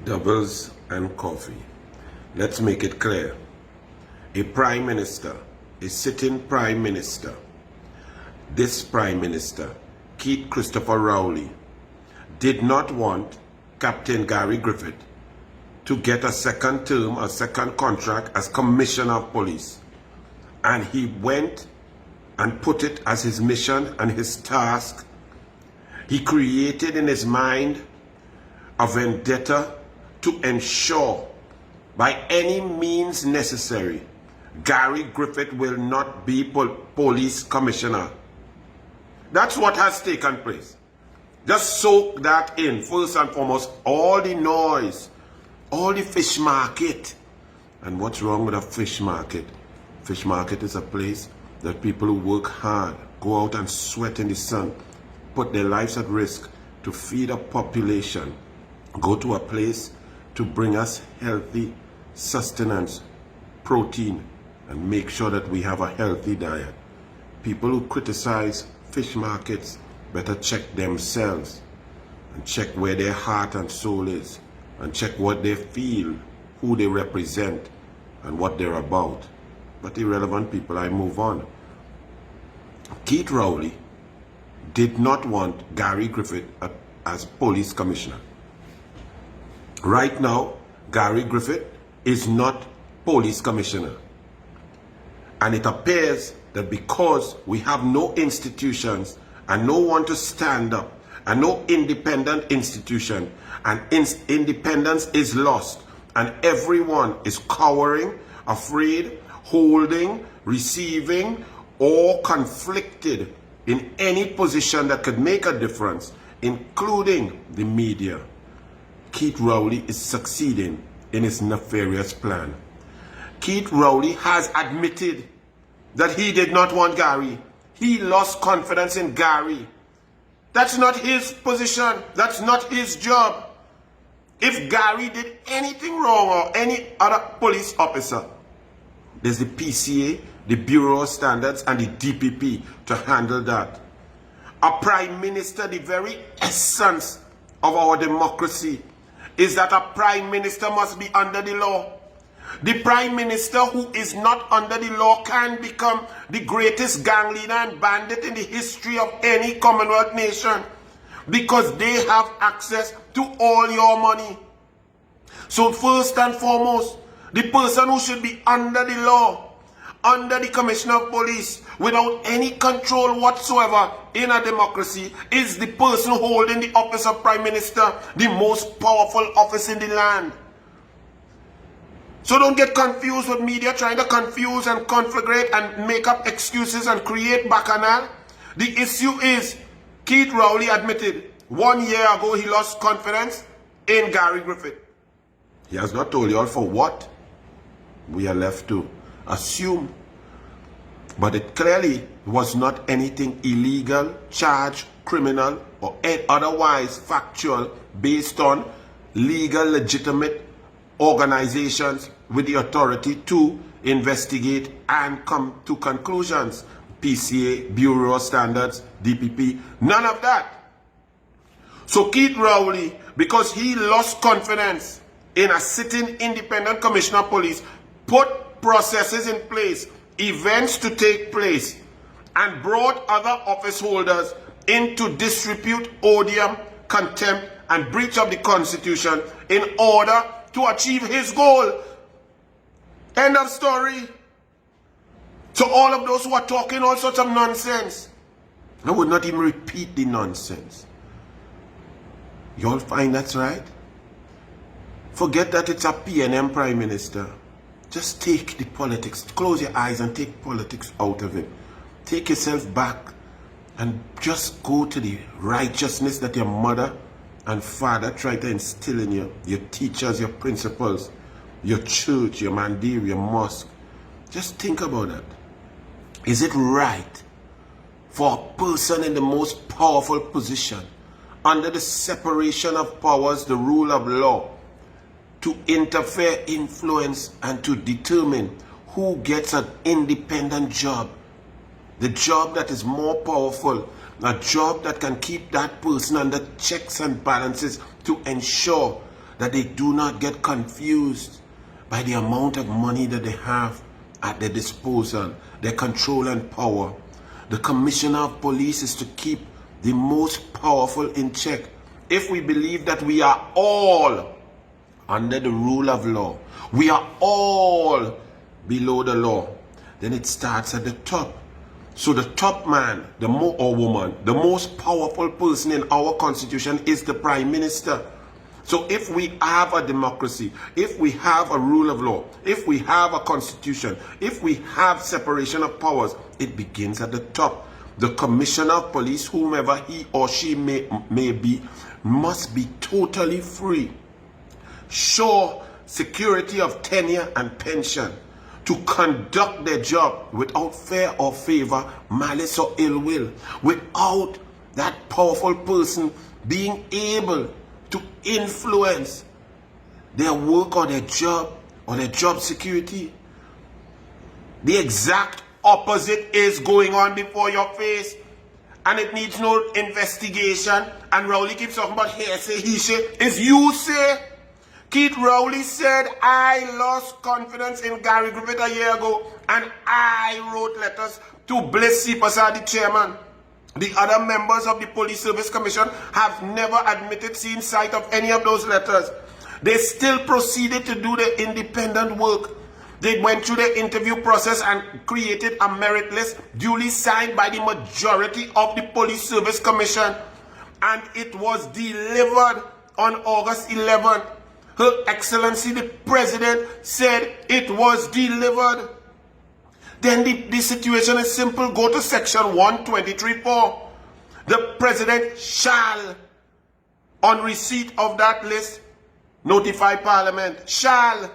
Doubles and coffee. Let's make it clear. A prime minister, a sitting prime minister, this prime minister, Keith Christopher Rowley, did not want Captain Gary Griffith to get a second term, a second contract as Commissioner of Police. And he went and put it as his mission and his task. He created in his mind a vendetta to ensure by any means necessary Gary Griffith will not be police commissioner. That's what has taken place. Just soak that in. First and foremost, all the noise, all the fish market. And what's wrong with a fish market? Fish market is a place that people who work hard, go out and sweat in the sun, put their lives at risk to feed a population, go to a place to bring us healthy sustenance, protein, and make sure that we have a healthy diet. People who criticize fish markets better check themselves and check where their heart and soul is and check what they feel, who they represent, and what they're about. But irrelevant people, I move on. Keith Rowley did not want Gary Griffith as police commissioner. Right now, Gary Griffith is not police commissioner. And it appears that because we have no institutions and no one to stand up and no independent institution, and independence is lost and everyone is cowering, afraid, holding, receiving, or conflicted in any position that could make a difference, including the media. Keith Rowley is succeeding in his nefarious plan. Keith Rowley has admitted that he did not want Gary. He lost confidence in Gary. That's not his position. That's not his job. If Gary did anything wrong or any other police officer, there's the PCA, the Bureau of Standards, and the DPP to handle that. A prime minister, the very essence of our democracy, is that a prime minister must be under the law. The prime minister who is not under the law can become the greatest gang leader and bandit in the history of any Commonwealth nation because they have access to all your money. So first and foremost, the person who should be under the law, under the Commissioner of Police, without any control whatsoever in a democracy, is the person holding the office of Prime Minister, the most powerful office in the land. So don't get confused with media trying to confuse and conflagrate and make up excuses and create bacchanal. The issue is, Keith Rowley admitted 1 year ago he lost confidence in Gary Griffith. He has not told you all for what. We are left to assume. But it clearly was not anything illegal, charged, criminal, or otherwise factual based on legal, legitimate organizations with the authority to investigate and come to conclusions. PCA, Bureau of Standards, DPP, none of that. So Keith Rowley, because he lost confidence in a sitting independent commissioner of police, put processes in place, events to take place, and brought other office holders into disrepute, odium, contempt, and breach of the Constitution in order to achieve his goal. End of story. So all of those who are talking all sorts of nonsense, I would not even repeat the nonsense. You all find that's right? Forget that it's a PNM Prime Minister. Just take the politics. Close your eyes and take politics out of it. Take yourself back and just go to the righteousness that your mother and father tried to instill in you. Your teachers, your principals, your church, your mandir, your mosque. Just think about that. Is it right for a person in the most powerful position, under the separation of powers, the rule of law, to interfere, influence, and to determine who gets an independent job? The job that is more powerful, a job that can keep that person under checks and balances to ensure that they do not get confused by the amount of money that they have at their disposal, their control and power. The commissioner of police is to keep the most powerful in check. If we believe that we are all under the rule of law, we are all below the law, then it starts at the top. So the top man, or woman, the most powerful person in our constitution is the prime minister. So if we have a democracy, if we have a rule of law, if we have a constitution, if we have separation of powers, it begins at the top. The commissioner of police, whomever he or she may be, must be totally free. Sure security of tenure and pension, to conduct their job without fear or favor, malice or ill will, without that powerful person being able to influence their work or their job security. The exact opposite is going on before your face, and it needs no investigation. And Rowley keeps talking about hearsay, he say. If you say, Keith Rowley said, I lost confidence in Gary Griffith a year ago, and I wrote letters to Bliss C. Prasad, the chairman. The other members of the Police Service Commission have never admitted seeing sight of any of those letters. They still proceeded to do the independent work. They went through the interview process and created a merit list duly signed by the majority of the Police Service Commission. And it was delivered on August 11th. Her Excellency the President said it was delivered. Then the situation is simple. Go to section 123.4. The President shall, on receipt of that list, notify Parliament. Shall.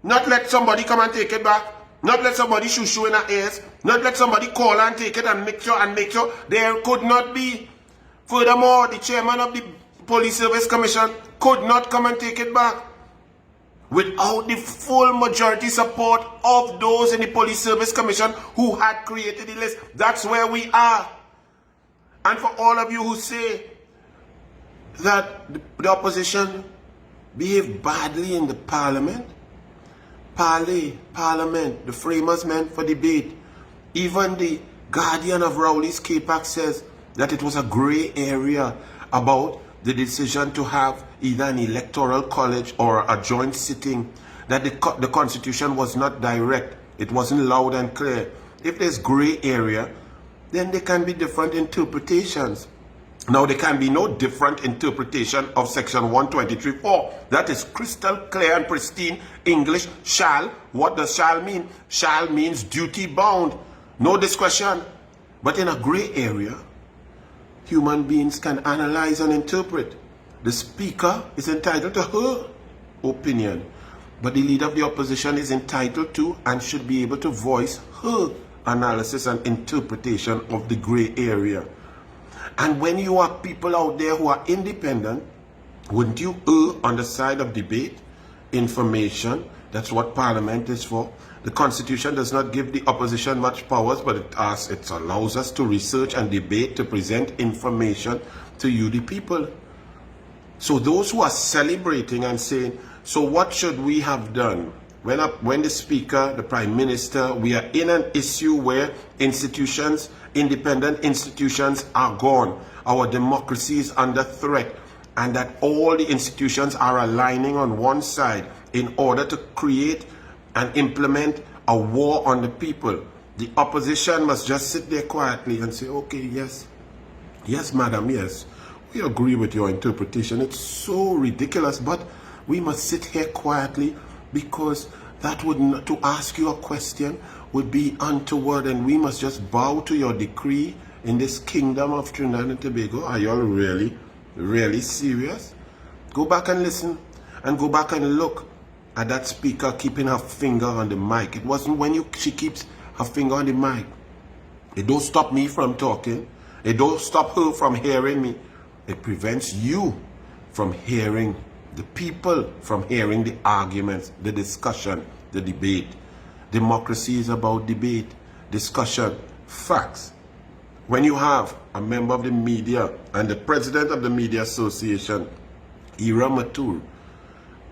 Not let somebody come and take it back. Not let somebody shoo in her ears. Not let somebody call and take it and make sure there could not be. Furthermore, the chairman of the Police Service Commission could not come and take it back without the full majority support of those in the Police Service Commission who had created the list. That's where we are. And for all of you who say that the opposition behaved badly in the Parliament, Parliament, the framers meant for debate. Even the guardian of Rowley's CAPAC says that it was a grey area about the decision to have either an electoral college or a joint sitting, that the constitution was not direct. It wasn't loud and clear. If there's grey area, then there can be different interpretations. Now, there can be no different interpretation of section 123.4. That is crystal clear and pristine English. Shall. What does shall mean? Shall means duty bound. No discretion. But in a grey area, human beings can analyze and interpret. The speaker is entitled to her opinion, but the leader of the opposition is entitled to and should be able to voice her analysis and interpretation of the grey area. And when you are people out there who are independent, wouldn't you err on the side of debate, information? That's what Parliament is for. The Constitution does not give the opposition much powers, but it allows us to research and debate, to present information to you, the people. So those who are celebrating and saying, so what should we have done? When the Speaker, the Prime Minister, we are in an issue where institutions, independent institutions are gone. Our democracy is under threat, and that all the institutions are aligning on one side in order to create and implement a war on the people. The opposition must just sit there quietly and say, okay, yes, madam, yes, we agree with your interpretation. It's so ridiculous, but we must sit here quietly, because that would not, to ask you a question would be untoward, and we must just bow to your decree in this kingdom of Trinidad and Tobago. Are y'all really serious? Go back and listen, and go back and look at that speaker keeping her finger on the mic. It wasn't when she keeps her finger on the mic. It don't stop me from talking. It don't stop her from hearing me. It prevents you from hearing the people, from hearing the arguments, the discussion, the debate. Democracy is about debate, discussion, facts. When you have a member of the media and the president of the Media Association, Ira Matur,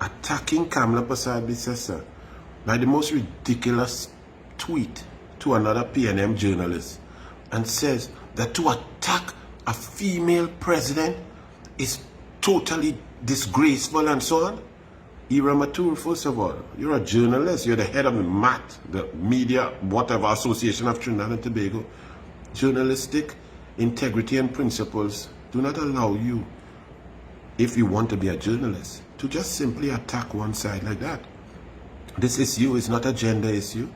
attacking Kamla Persad-Bissessar by the most ridiculous tweet to another PNM journalist, and says that to attack a female president is totally disgraceful and so on. Ira Matur, first of all, you're a journalist. You're the head of the MAT, the Media, whatever, Association of Trinidad and Tobago. Journalistic integrity and principles do not allow you, if you want to be a journalist, to just simply attack one side like that. This issue is not a gender issue,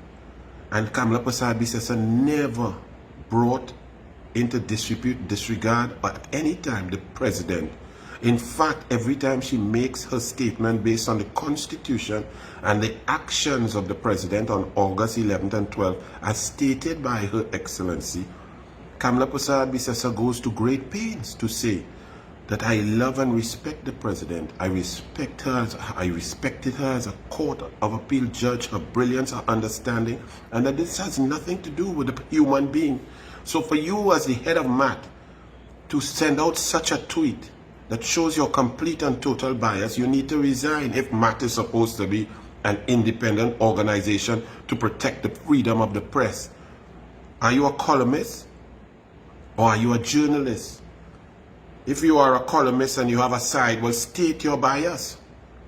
and Kamla Persad-Bissessar never brought into disregard at any time the president. In fact, every time she makes her statement based on the Constitution and the actions of the president on August 11th and 12th, as stated by Her Excellency, Kamla Persad-Bissessar goes to great pains to say that I love and respect the president. I respected her as a court of appeal judge, her brilliance, her understanding, and that this has nothing to do with the human being. So for you as the head of MAT to send out such a tweet that shows your complete and total bias, you need to resign if MAT is supposed to be an independent organization to protect the freedom of the press. Are you a columnist or are you a journalist? If you are a columnist and you have a side, well, state your bias.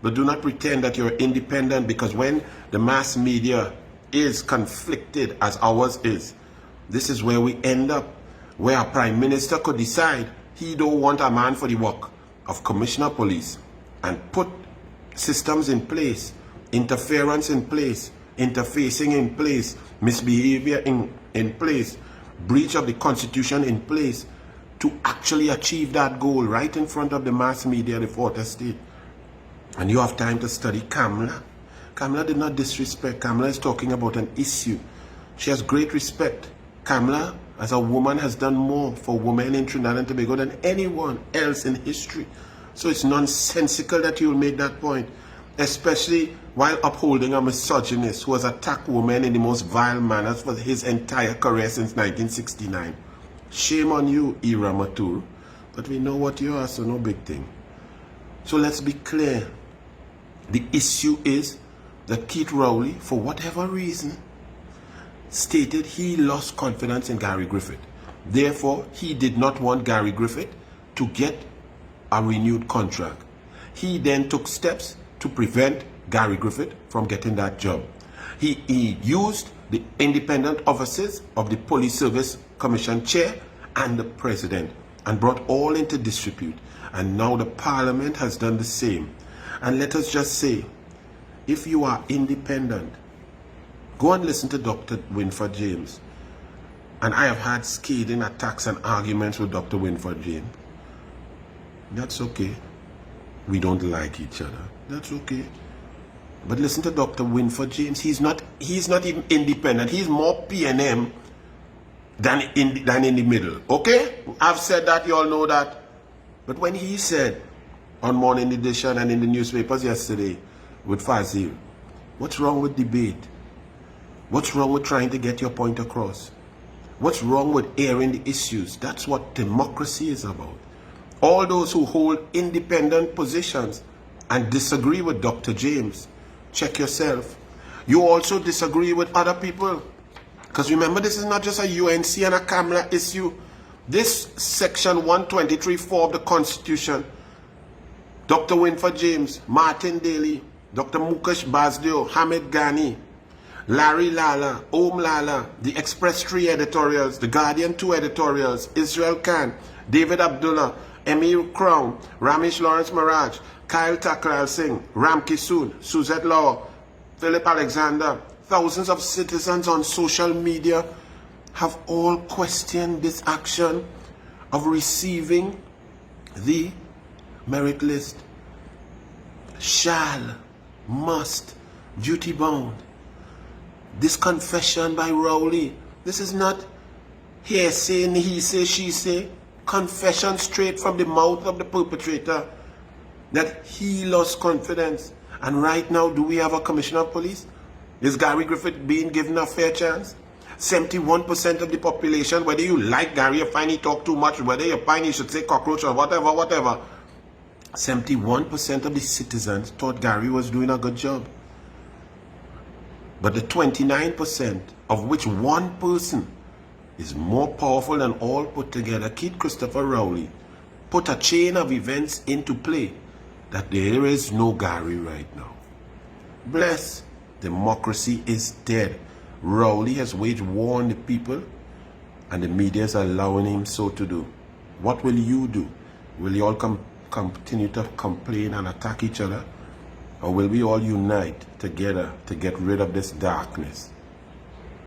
But do not pretend that you're independent, because when the mass media is conflicted as ours is, this is where we end up, where a prime minister could decide he don't want a man for the work of commissioner of police and put systems in place, interference in place, interfacing in place, misbehavior in place, breach of the Constitution in place, to actually achieve that goal right in front of the mass media, the fourth estate. And you have time to study Kamla. Kamla did not disrespect. Kamla is talking about an issue. She has great respect. Kamla, as a woman, has done more for women in Trinidad and Tobago than anyone else in history. So it's nonsensical that you will make that point, especially while upholding a misogynist who has attacked women in the most vile manners for his entire career since 1969. Shame on you, Ira Matur. But we know what you are, so no big thing. So let's be clear. The issue is that Keith Rowley, for whatever reason, stated he lost confidence in Gary Griffith. Therefore, he did not want Gary Griffith to get a renewed contract. He then took steps to prevent Gary Griffith from getting that job. He used the independent offices of the Police Service Commission chair and the president and brought all into disrepute. And now the parliament has done the same. And let us just say, if you are independent, go and listen to Dr. Winford James. And I have had scathing attacks and arguments with Dr. Winford James. That's okay. We don't like each other. That's okay. But listen to Dr. Winford James. He's not even independent. He's more PNM than in the middle. Okay? I've said that, you all know that. But when he said on Morning Edition and in the newspapers yesterday with Fazil, what's wrong with debate? What's wrong with trying to get your point across? What's wrong with airing the issues? That's what democracy is about. All those who hold independent positions and disagree with Dr. James, check yourself. You also disagree with other people. Because remember, this is not just a UNC and a Kamla issue. This section 123(4) of the Constitution, Dr. Winford James, Martin Daly, Dr. Mukesh Basdeo, Hamid Ghani, Larry Lala, Om Lala, the Express 3 editorials, the Guardian 2 editorials, Israel Khan, David Abdullah, Emir Crown, Ramesh Lawrence Maraj, Kyle Takral Singh, Ram Kisoon, Suzette Law, Philip Alexander, thousands of citizens on social media have all questioned this action of receiving the merit list. Shall, must, duty bound. This confession by Rowley, this is not hearsay, he say, she say. Confession straight from the mouth of the perpetrator that he lost confidence. And right now, do we have a commissioner of police? Is Gary Griffith being given a fair chance? 71% of the population, whether you like Gary or find he talk too much, whether you find he should say cockroach or whatever, 71% of the citizens thought Gary was doing a good job. But the 29%, of which one person is more powerful than all put together, Keith Christopher Rowley, put a chain of events into play that there is no Gary right now. Bless. Democracy is dead. Rowley has waged war on the people, and the media is allowing him so to do. What will you do? Will you all continue to complain and attack each other? Or will we all unite together to get rid of this darkness?